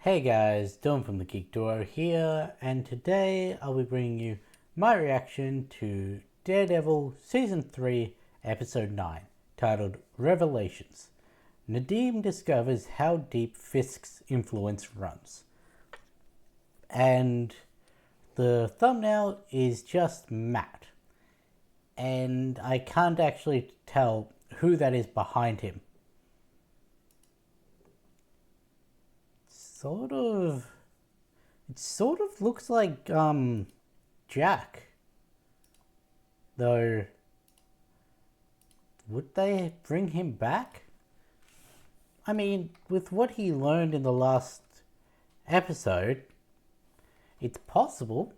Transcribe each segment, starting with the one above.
Hey guys, Dylan from the Geek Duo here, and today I'll be bringing you my reaction to Daredevil Season 3, Episode 9, titled Revelations. Nadeem discovers how deep Fisk's influence runs. And the thumbnail is just Matt. And I can't actually tell who that is behind him. It sort of looks like Jack. Though would they bring him back? I mean, with what he learned in the last episode, it's possible.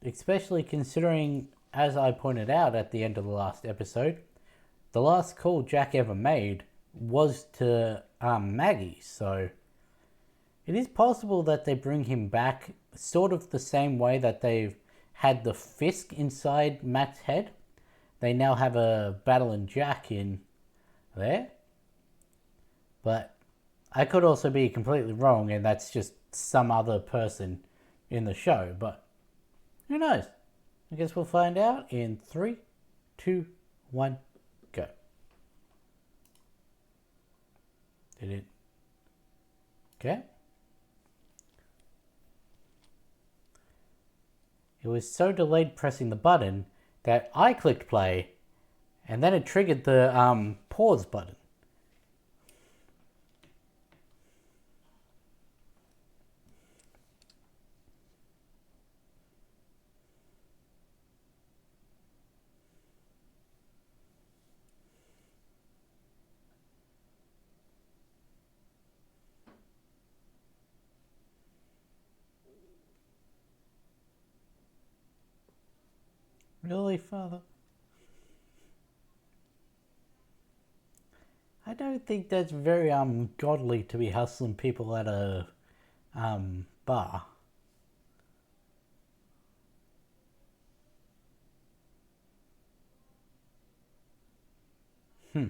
Especially considering, as I pointed out at the end of the last episode, the last call Jack ever made was to Maggie, so it is possible that they bring him back sort of the same way that they've had the Fisk inside Matt's head. They now have a Battle and Jack in there. But I could also be completely wrong and that's just some other person in the show. But who knows? I guess we'll find out in 3, 2, 1, go. Did it? Okay. It was so delayed pressing the button that I clicked play and then it triggered the pause button. Really, Father? I don't think that's very godly to be hustling people at a bar. Hmm.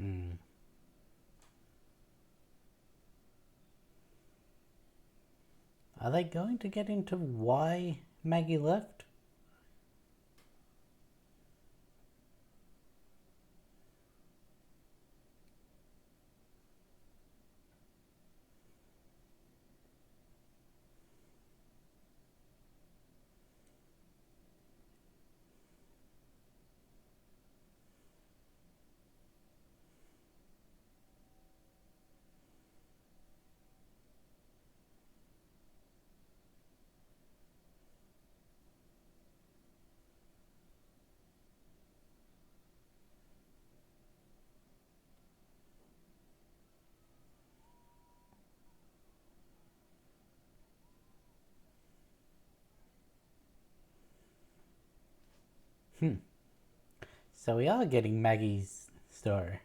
Hmm. Are they going to get into why Maggie left? Hmm. So we are getting Maggie's story.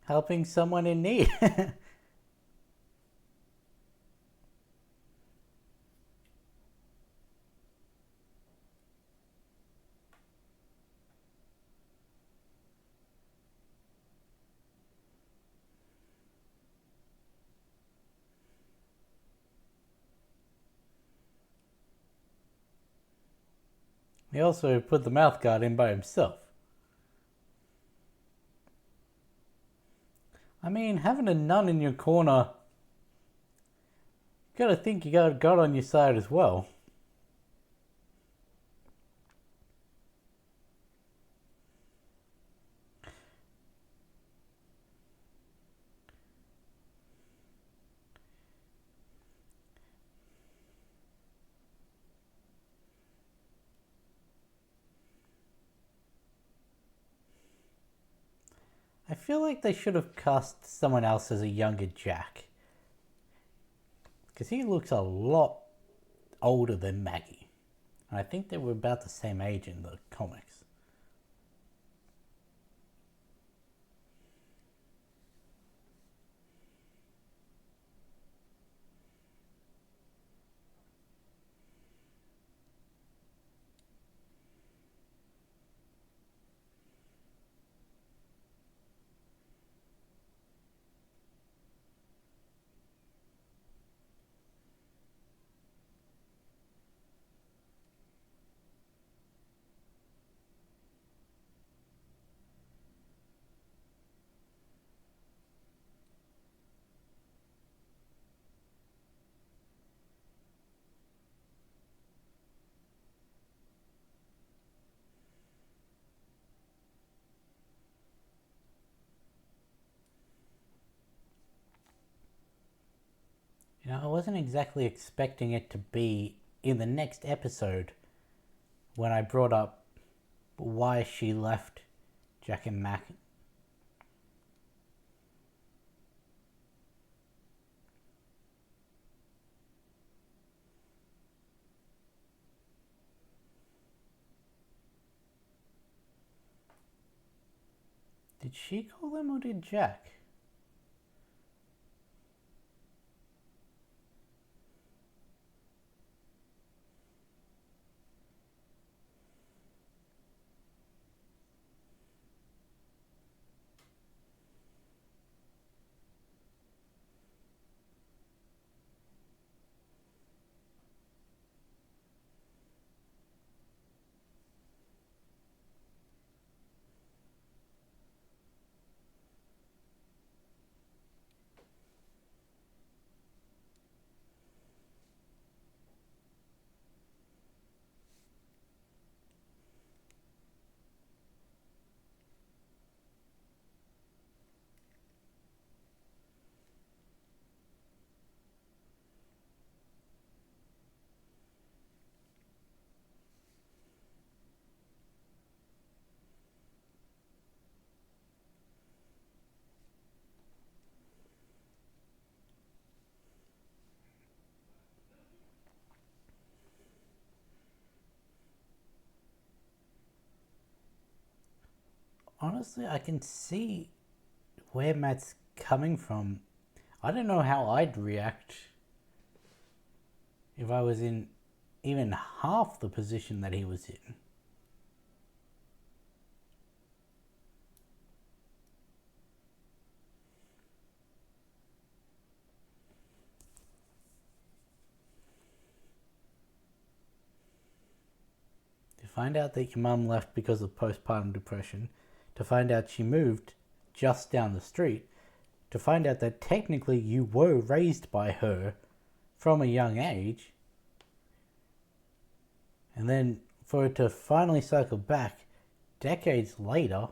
helping someone in need. He also put the mouth guard in by himself. I mean, having a nun in your corner, you gotta think you got God on your side as well. I feel like they should have cast someone else as a younger Jack. Because he looks a lot older than Maggie. And I think they were about the same age in the comics. You know, I wasn't exactly expecting it to be in the next episode when I brought up why she left Jack and Mac. Did she call them or did Jack? Honestly, I can see where Matt's coming from. I don't know how I'd react if I was in even half the position that he was in. To find out that your mum left because of postpartum depression, to find out she moved just down the street, to find out that technically you were raised by her from a young age, and then for it to finally circle back decades later.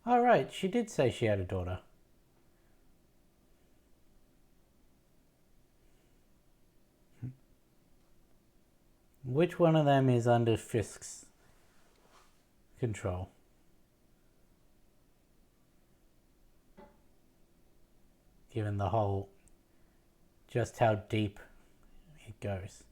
All right, she did say she had a daughter. Which one of them is under Fisk's control? Given the whole, just how deep it goes.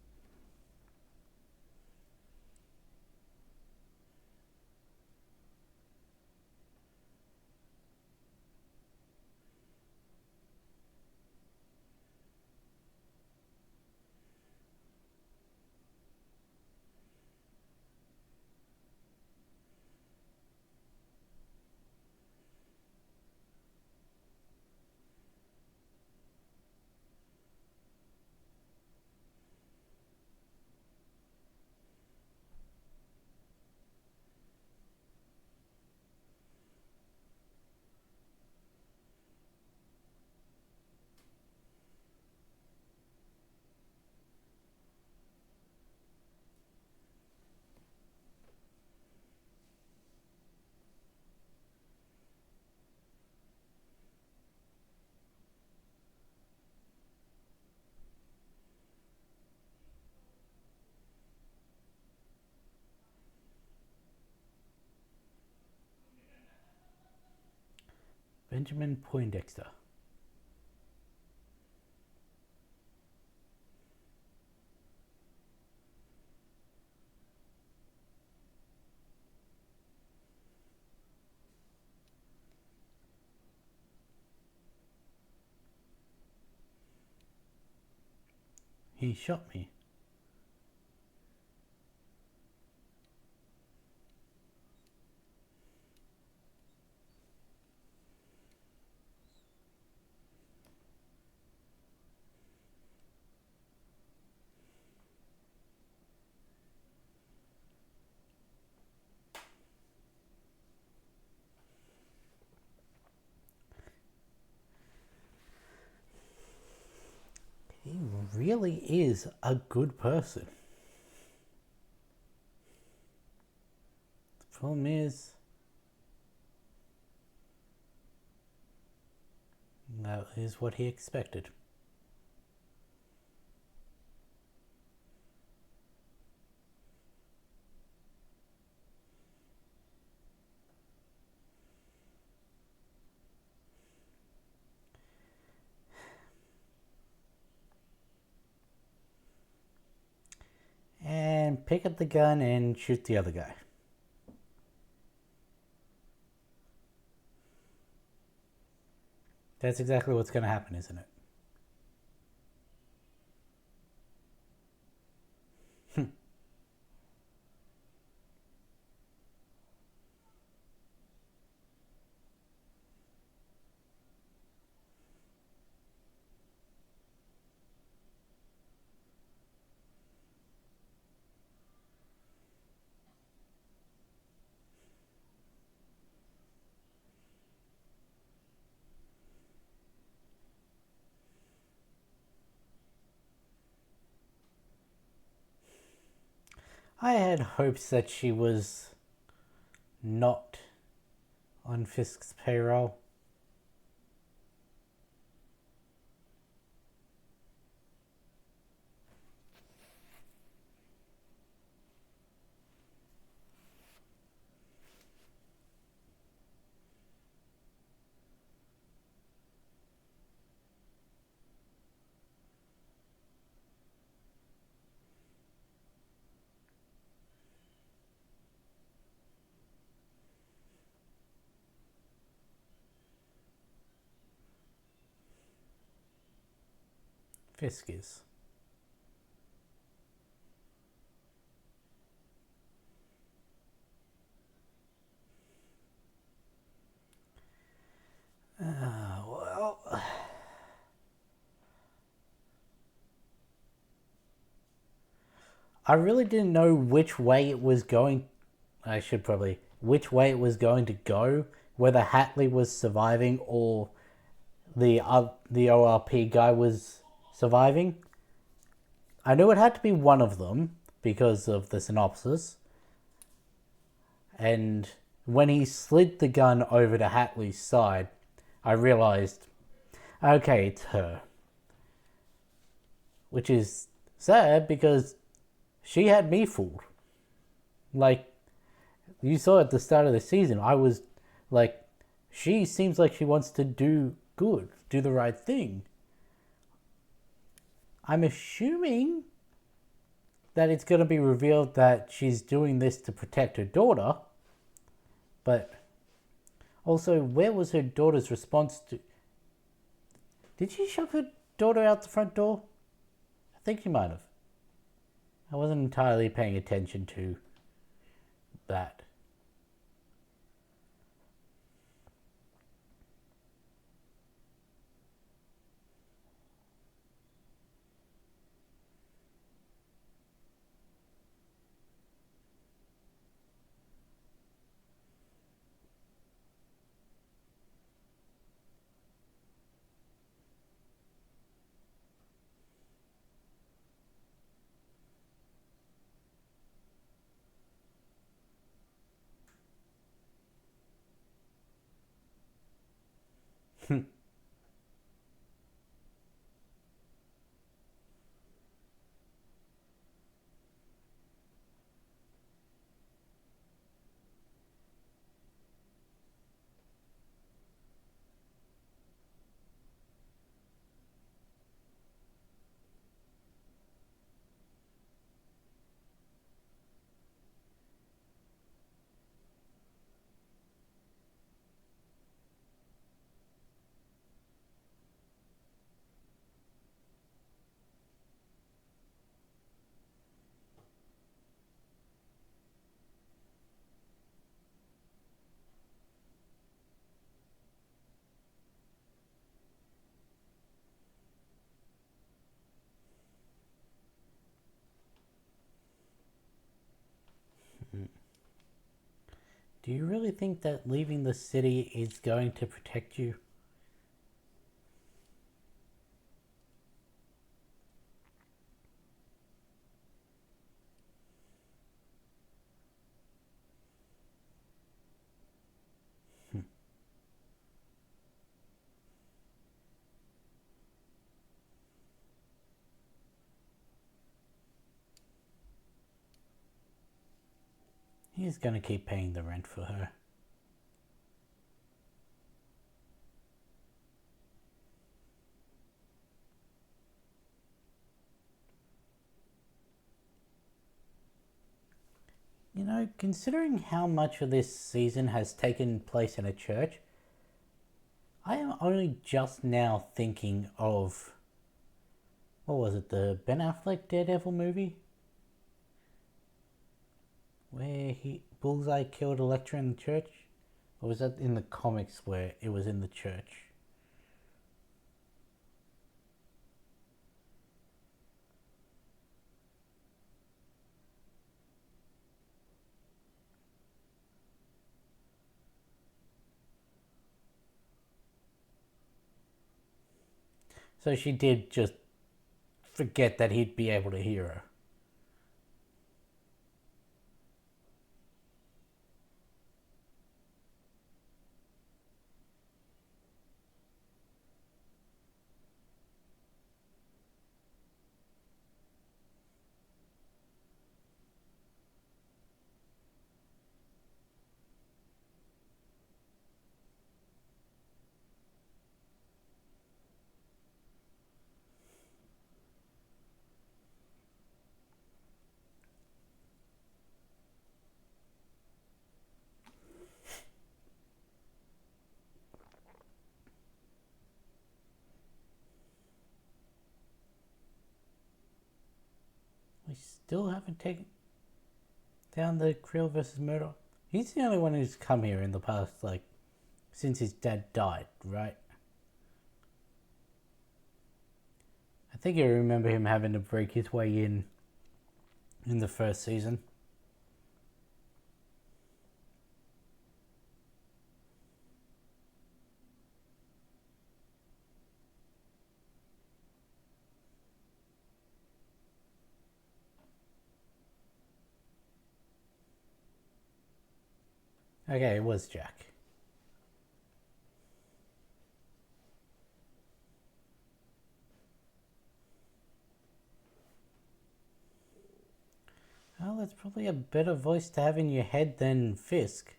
Benjamin Poindexter. He shot me. He really is a good person. The problem is, that is what he expected. And pick up the gun and shoot the other guy. That's exactly what's going to happen, isn't it? I had hopes that she was not on Fisk's payroll. Fisk is. Well, I really didn't know which way it was going. Which way it was going to go. Whether Hatley was surviving or the ORP guy was surviving. I knew it had to be one of them because of the synopsis. And when he slid the gun over to Hatley's side, I realized, okay, it's her. Which is sad because She had me fooled. Like, you saw at the start of the season, I was like, she seems like she wants to do good, do the right thing. I'm assuming that it's going to be revealed that she's doing this to protect her daughter. But also, where was her daughter's response to... Did she shove her daughter out the front door? I think she might have. I wasn't entirely paying attention to that. Do you really think that leaving the city is going to protect you? He's going to keep paying the rent for her. You know, considering how much of this season has taken place in a church, I am only just now thinking of... What was it, the Ben Affleck Daredevil movie? Where Bullseye killed Elektra in the church? Or was that in the comics where it was in the church? So she did just forget that he'd be able to hear her. We still haven't taken down the Krill versus Murdoch. He's the only one who's come here in the past, like, since his dad died, right? I think I remember him having to break his way in the first season. Okay, it was Jack. that's probably a better voice to have in your head than Fisk.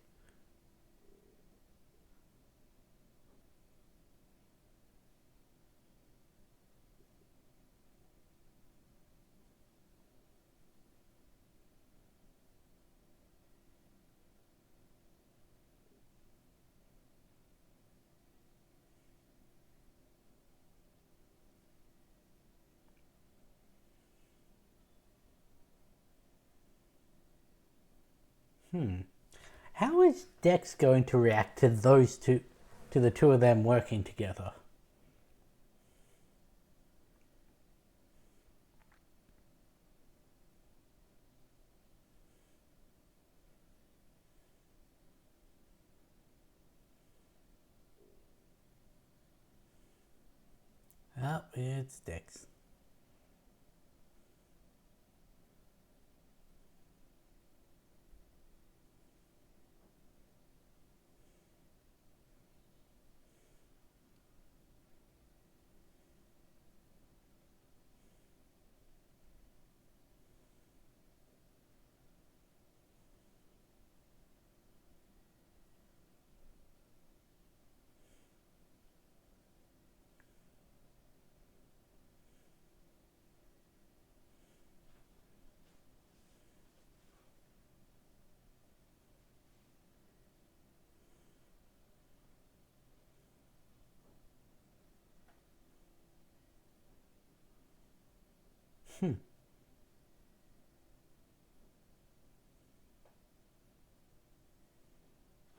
How is Dex going to react to those two, to the two of them working together? Oh, it's Dex.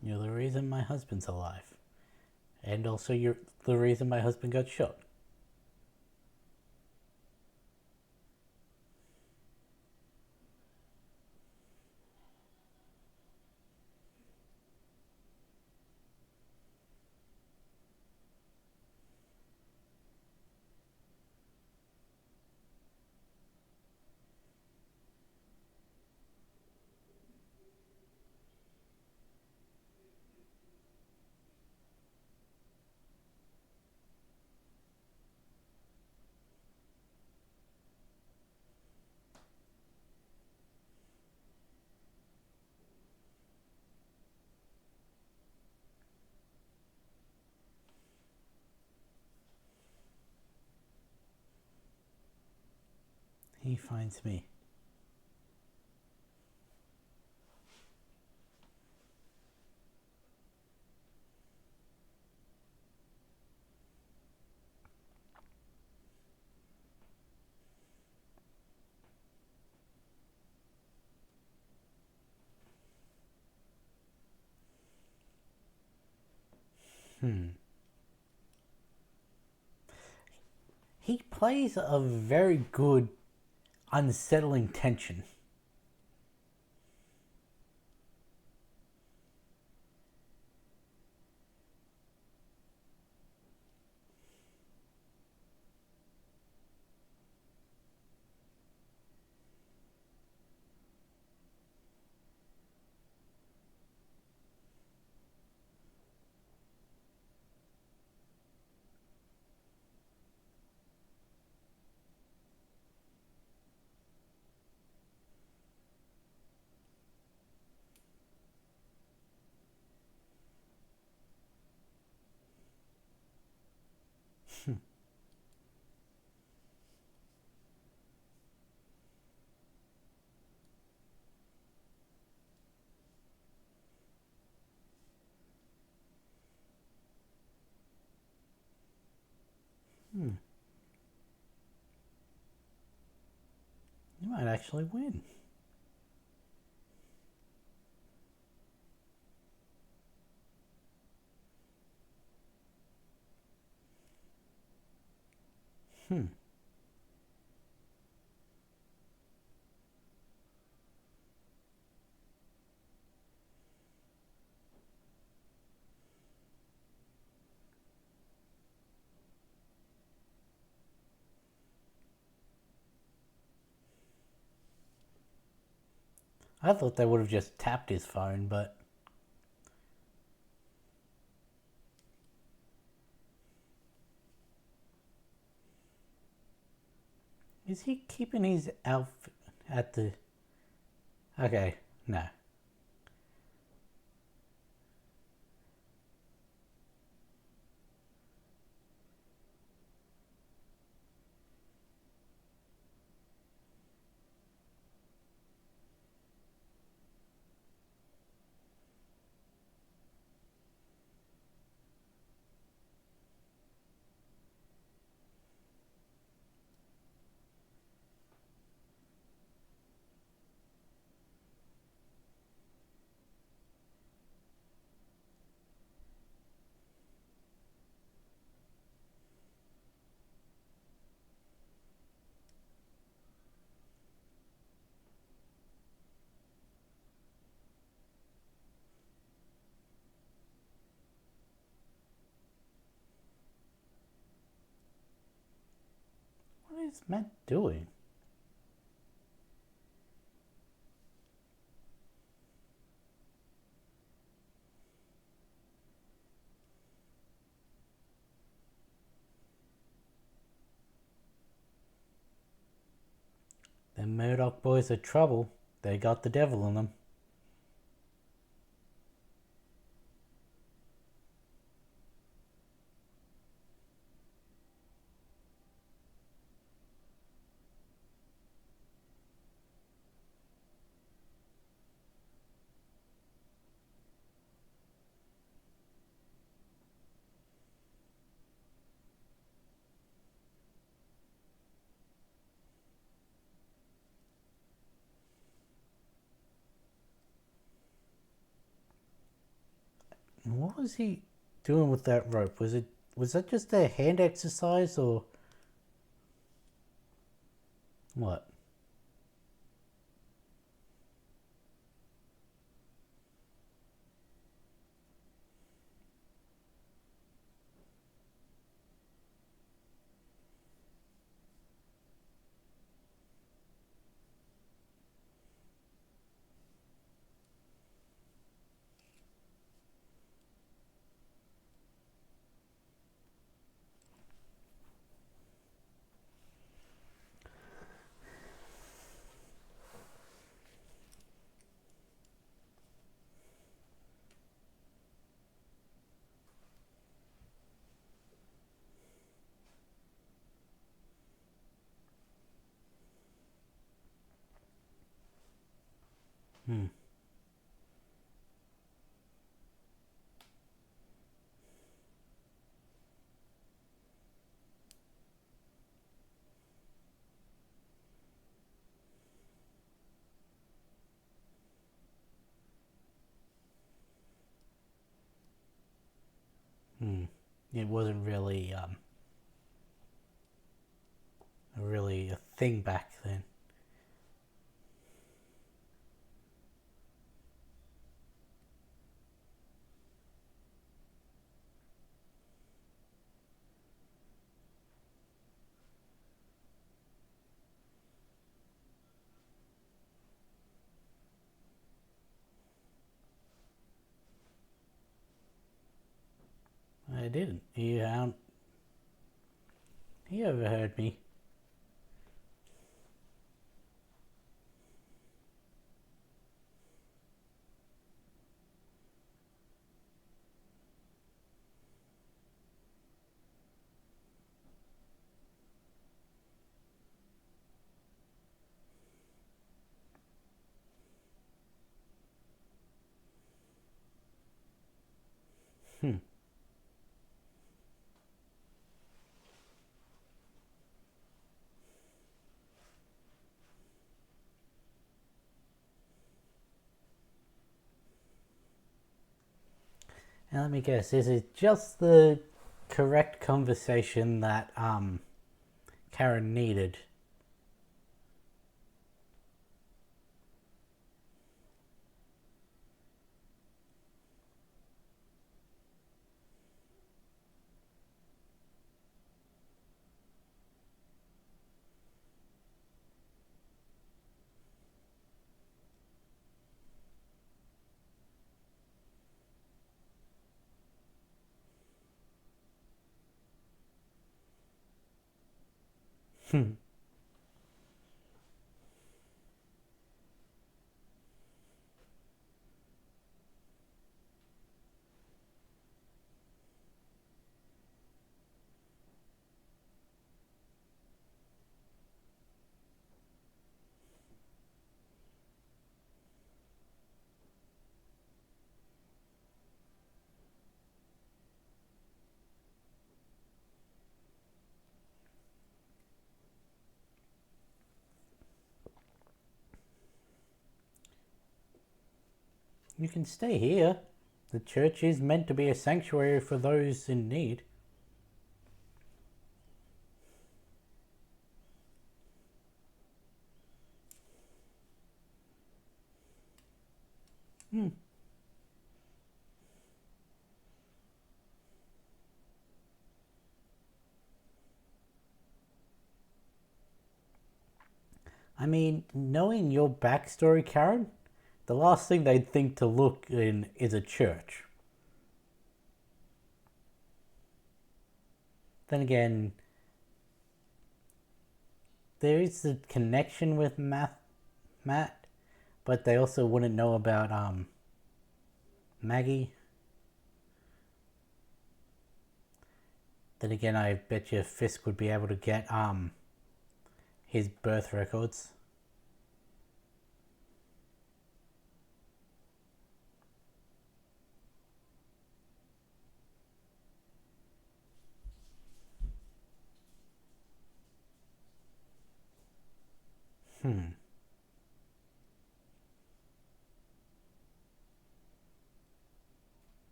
You're the reason my husband's alive. And also you're the reason my husband got shot. He finds me. He plays a very good unsettling tension. You might actually win. I thought they would have just tapped his phone, but is he keeping his outfit at the Okay, no. What is Matt doing? The Murdoch boys are trouble. They got the devil in them. What was he doing with that rope? Was that just a hand exercise or what? Hmm. Hmm. It wasn't really a thing back then. I didn't. He overheard me. Hmm. And let me guess, is it just the correct conversation that Karen needed? Hmm. You can stay here. The church is meant to be a sanctuary for those in need. I mean, knowing your backstory, Karen, the last thing they'd think to look in is a church. Then again, there is the connection with Matt, but they also wouldn't know about Maggie. Then again, I bet you Fisk would be able to get his birth records.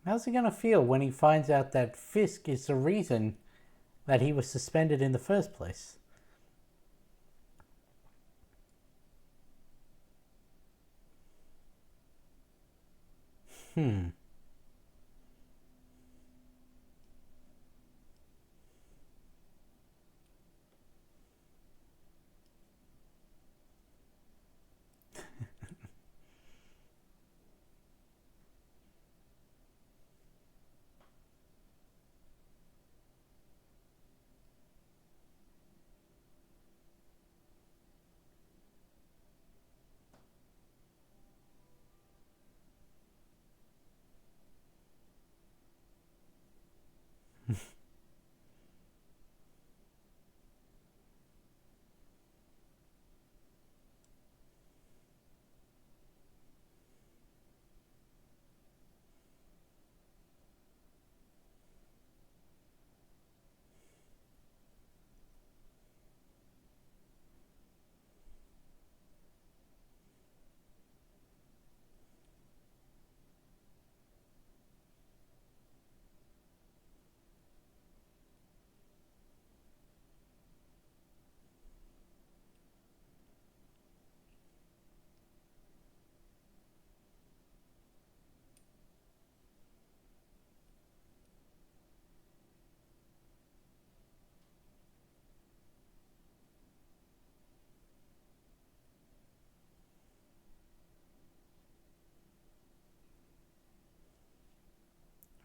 How's he gonna feel when he finds out that Fisk is the reason that he was suspended in the first place?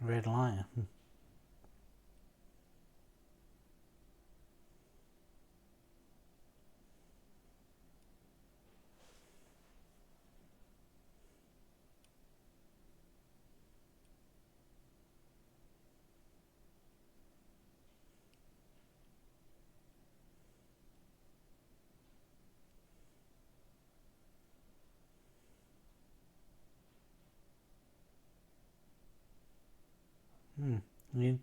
Red Lion. You,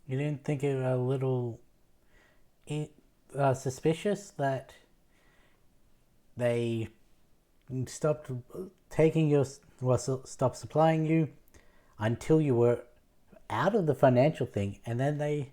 you didn't think it a little suspicious that they stopped taking your, well, stopped supplying you until you were out of the financial thing, and then they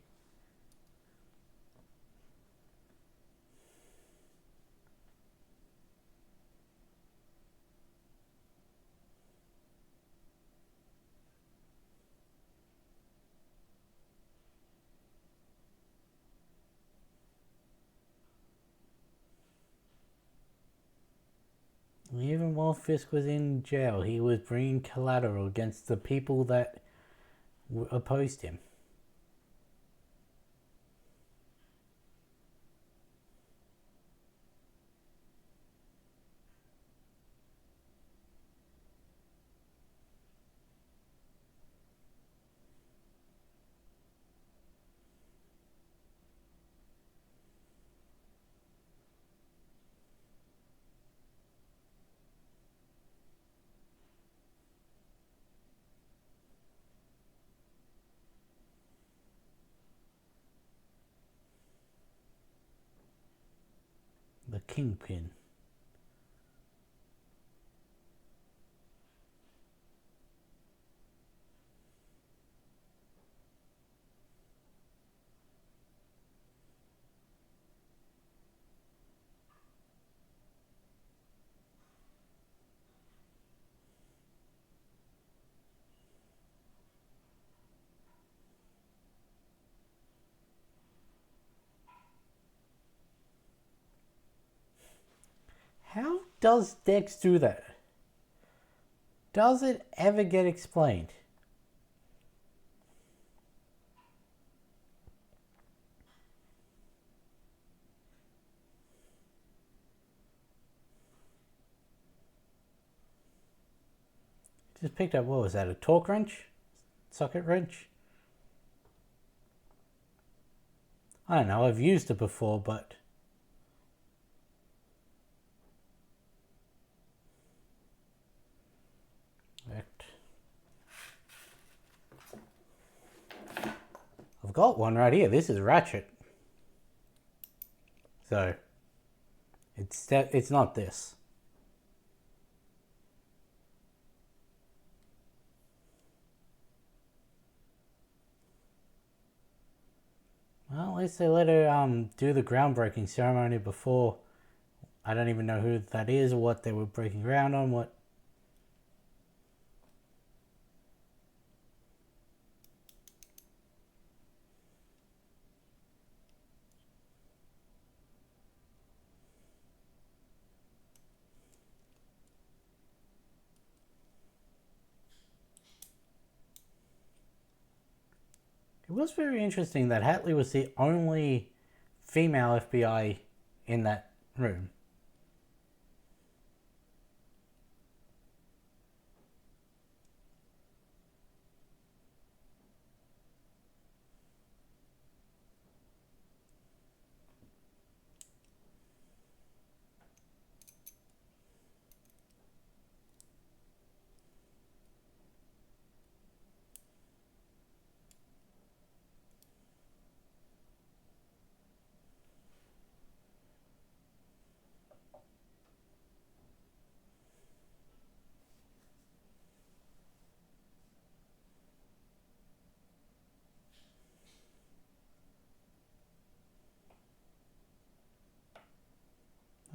even while Fisk was in jail, he was bringing collateral against the people that opposed him. Kingpin. How does Dex do that? Does it ever get explained? Just picked up, what was that, a torque wrench? Socket wrench? I don't know, I've used it before, but... I've got one right here. This is Ratchet. So, it's not this. Well, at least they let her do the groundbreaking ceremony before. I don't even know who that is or what they were breaking ground on. What? It was very interesting that Hatley was the only female FBI in that room.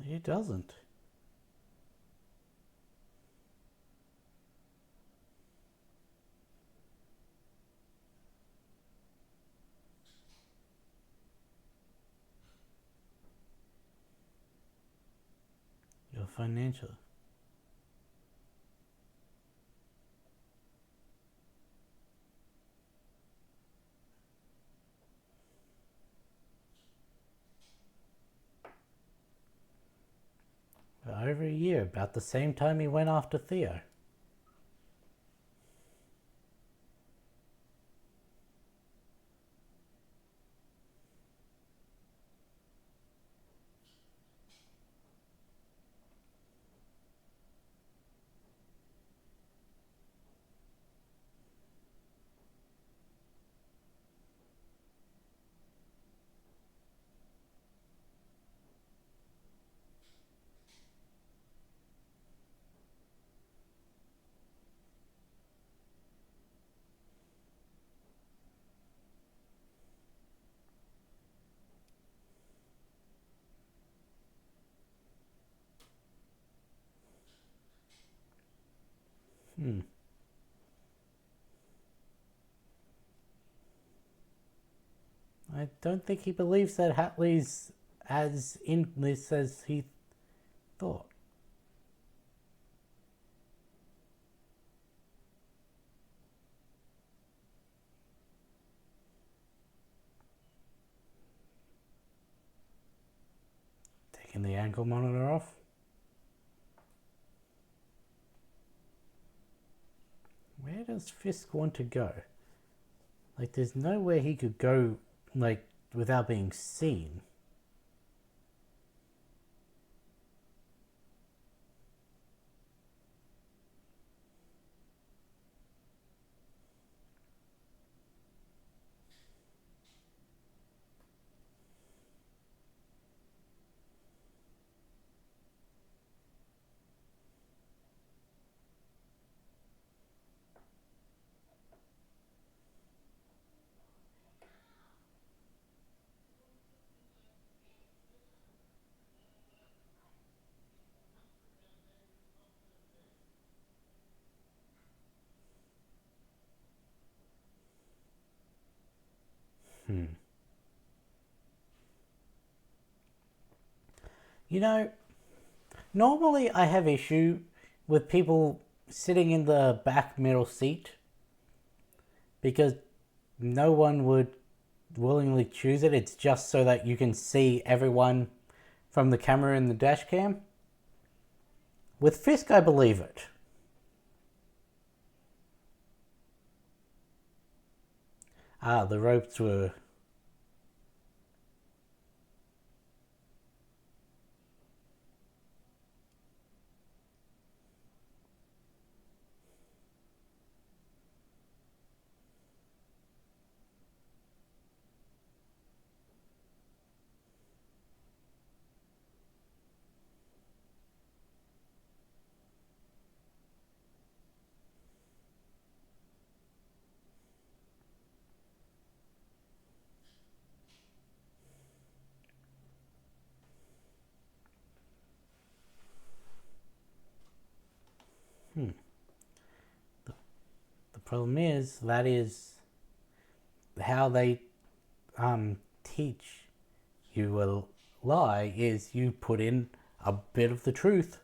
He doesn't. Your financial. For over a year, about the same time he went after Theo. I don't think he believes that Hatley's as in this as he thought. Taking the ankle monitor off. Where does Fisk want to go? Like, there's nowhere he could go, like, without being seen. You know, normally I have issue with people sitting in the back middle seat because no one would willingly choose it. It's just so that you can see everyone from the camera in the dash cam. With Fisk, I believe it. Ah, the ropes were... The problem is, that is how they teach you a lie, is you put in a bit of the truth.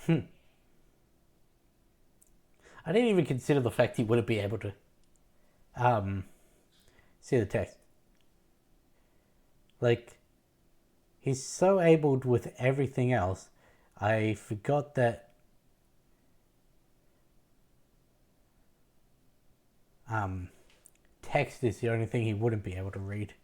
I didn't even consider the fact he wouldn't be able to um, see the text. Like, he's so able with everything else. I forgot that text is the only thing he wouldn't be able to read.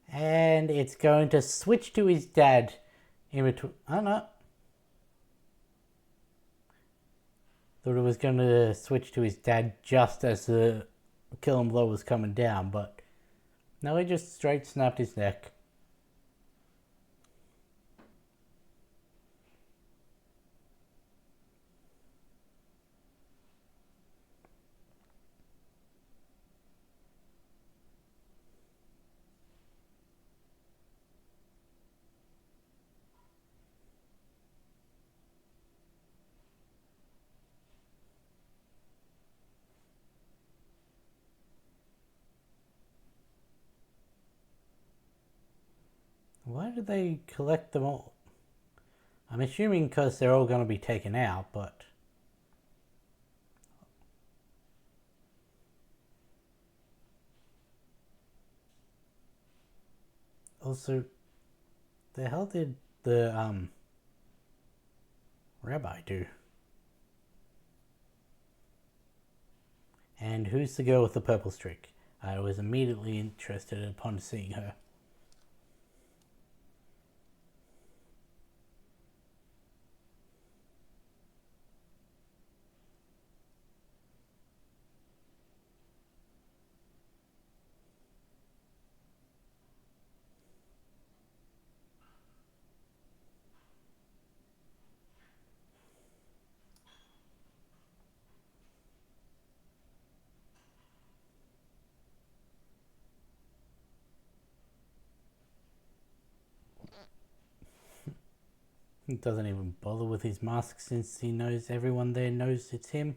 And it's going to switch to his dad in between. I don't know. Thought it was going to switch to his dad just as the killing blow was coming down, but no, he just straight snapped his neck. Why did they collect them all? I'm assuming because they're all going to be taken out, but... Also, the hell did the rabbi do? And who's the girl with the purple streak? I was immediately interested upon seeing her. He doesn't even bother with his mask since he knows everyone there knows it's him.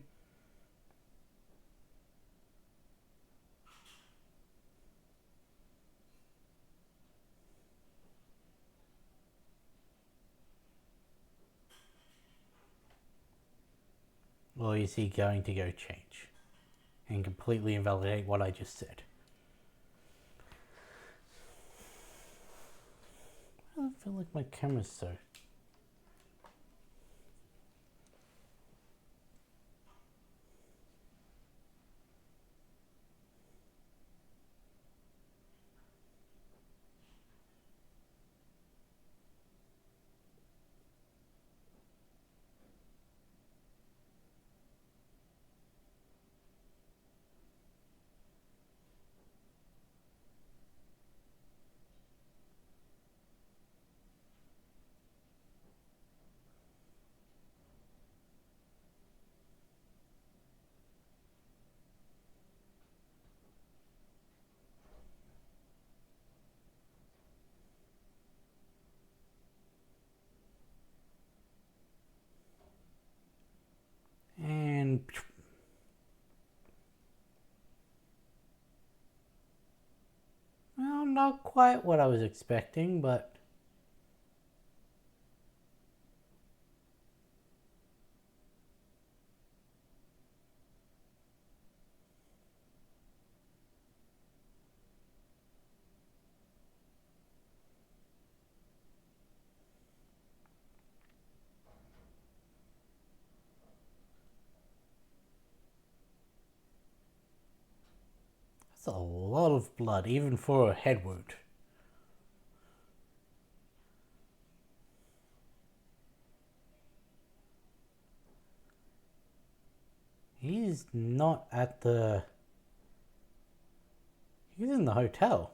Or is he going to go change and completely invalidate what I just said? I feel like my camera's so... And... well, not quite what I was expecting, but... that's a lot of blood, even for a head wound. He's not at the... he's in the hotel.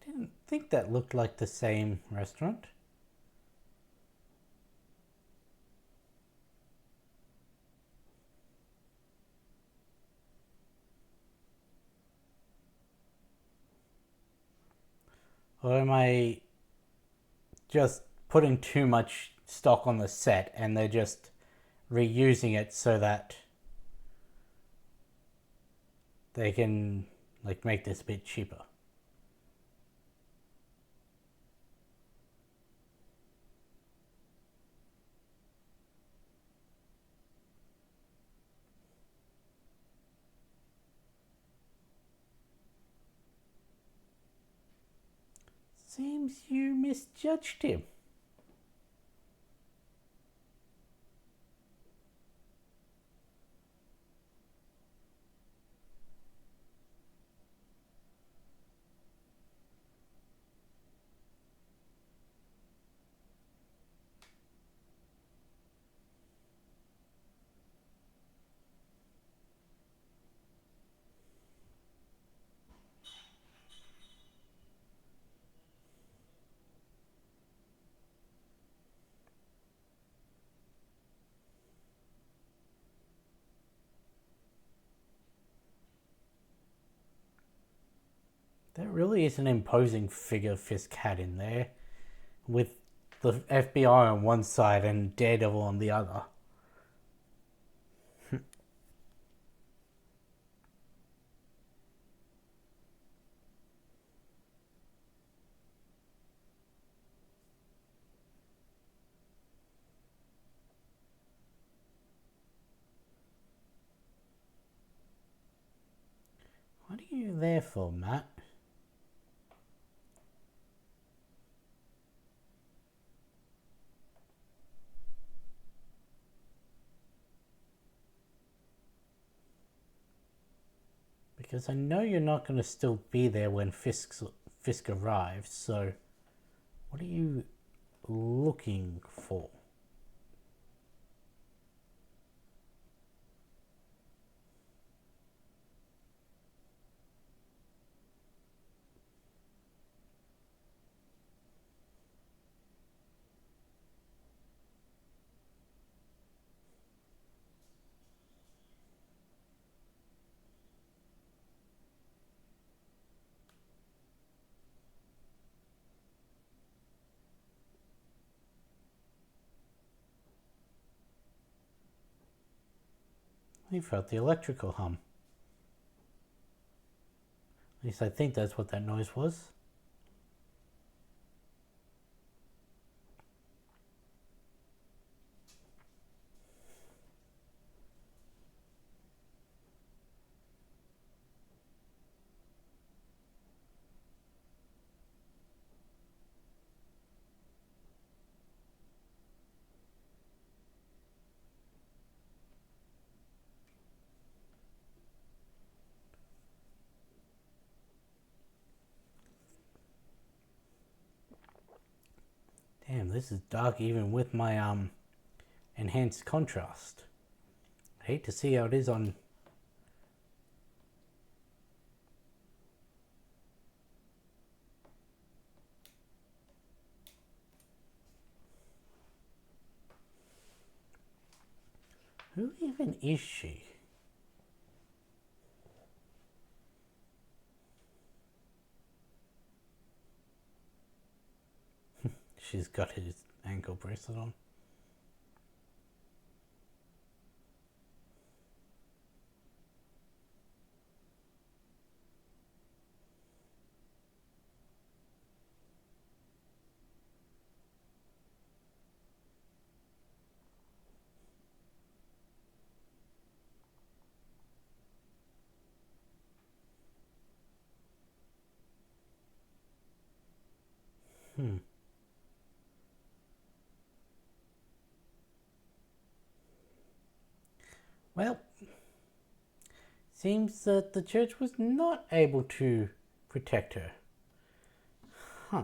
I didn't think that looked like the same restaurant. Or am I just putting too much stock on the set and they're just reusing it so that they can like make this a bit cheaper? Seems you misjudged him. That really is an imposing figure Fisk had in there, with the FBI on one side and Daredevil on the other. What are you there for, Matt? Because I know you're not going to still be there when Fisk arrives, so what are you looking for? He felt the electrical hum. At least I think that's what that noise was. Damn, this is dark even with my enhanced contrast. I hate to see how it is on. Who even is she? She's got his ankle bracelet on. Well, seems that the church was not able to protect her. Huh.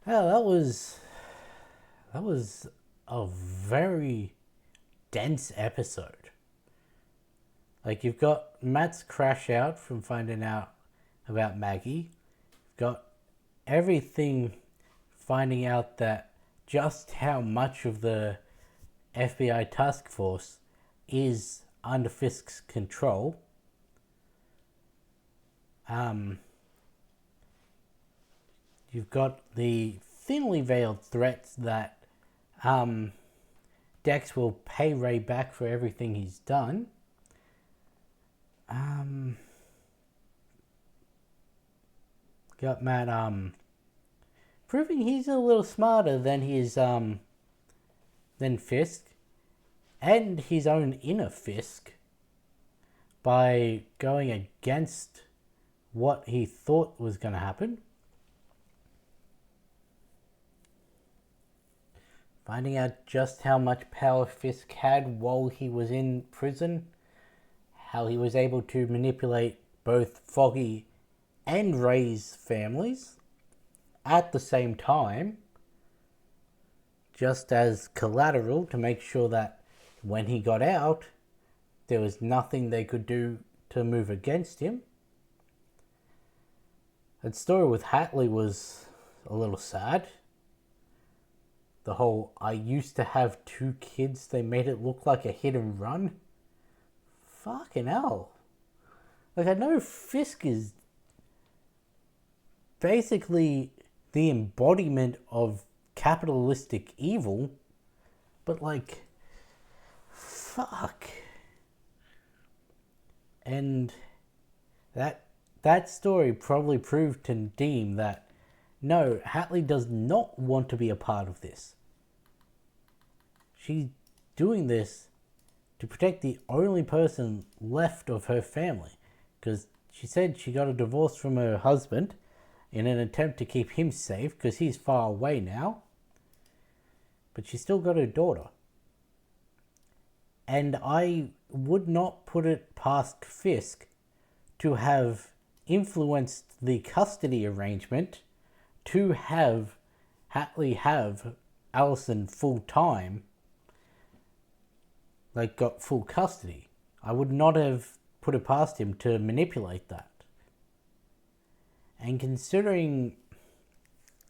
Well, that was a very dense episode. Like, you've got Matt's crash out from finding out about Maggie. You've got everything finding out that just how much of the FBI task force is under Fisk's control. You've got the thinly veiled threats that Dex will pay Ray back for everything he's done. Got Matt proving he's a little smarter than his than Fisk and his own inner Fisk by going against what he thought was going to happen. Finding out just how much power Fisk had while he was in prison, how he was able to manipulate both Foggy and Ray's families at the same time, just as collateral to make sure that when he got out, there was nothing they could do to move against him. That story with Hatley was a little sad. The whole, I used to have 2 kids, they made it look like a hit and run. Fucking hell. Like, I know Fisk is basically the embodiment of capitalistic evil, but like, fuck. And that story probably proved to Nadeem that no, Hatley does not want to be a part of this. She's doing this to protect the only person left of her family, because she said she got a divorce from her husband in an attempt to keep him safe because he's far away now, but she still got her daughter. And I would not put it past Fisk to have influenced the custody arrangement to have Hatley have Allison full time, like got full custody. I would not have put it past him to manipulate that. And considering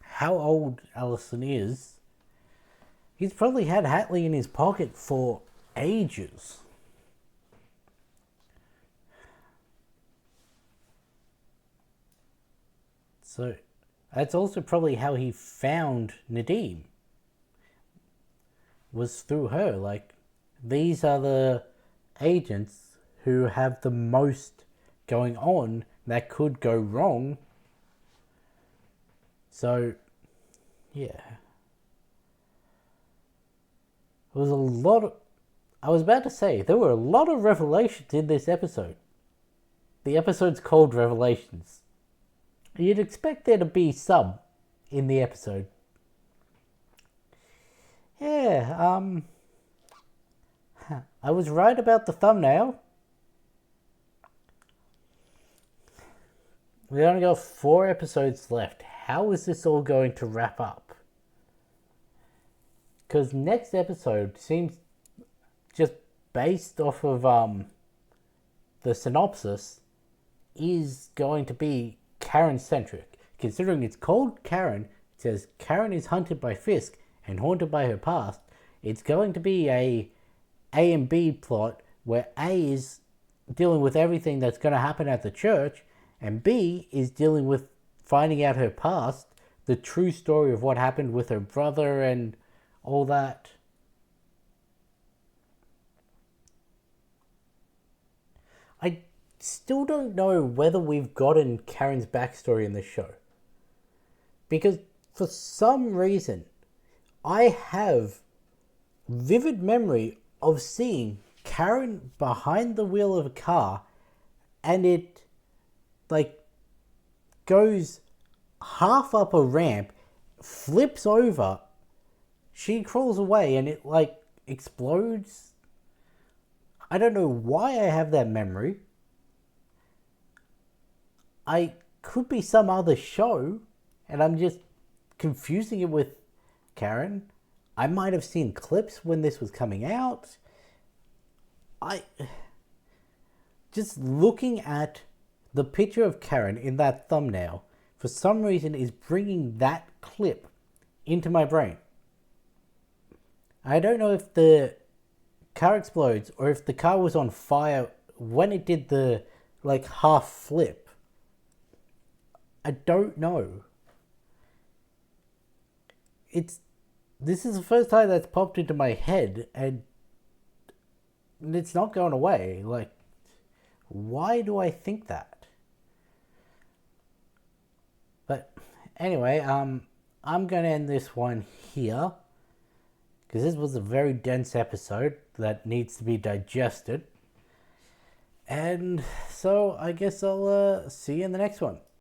how old Allison is, he's probably had Hatley in his pocket for ages. So that's also probably how he found Nadeem. was through her. Like, these are the agents who have the most going on that could go wrong. So, yeah. It was a lot of... I was about to say, there were a lot of revelations in this episode. The episode's called Revelations. You'd expect there to be some in the episode. Yeah, I was right about the thumbnail. We only got 4 episodes left. How is this all going to wrap up? Because next episode seems, just based off of the synopsis, is going to be Karen-centric. Considering it's called Karen, it says Karen is hunted by Fisk and haunted by her past. It's going to be a and B plot where A is dealing with everything that's going to happen at the church, and B is dealing with finding out her past, the true story of what happened with her brother and all that. I still don't know whether we've gotten Karen's backstory in this show. Because for some reason, I have vivid memory of seeing Karen behind the wheel of a car, and it like goes half up a ramp, flips over, she crawls away, and it like explodes. I don't know why I have that memory. I could be some other show, and I'm just confusing it with Karen. I might have seen clips when this was coming out. Just looking at the picture of Karen in that thumbnail, for some reason, is bringing that clip into my brain. I don't know if the car explodes or if the car was on fire when it did the like half flip. I don't know. This is the first time that's popped into my head, and it's not going away. Like, why do I think that? But anyway, I'm going to end this one here, because this was a very dense episode that needs to be digested. And so I guess I'll see you in the next one.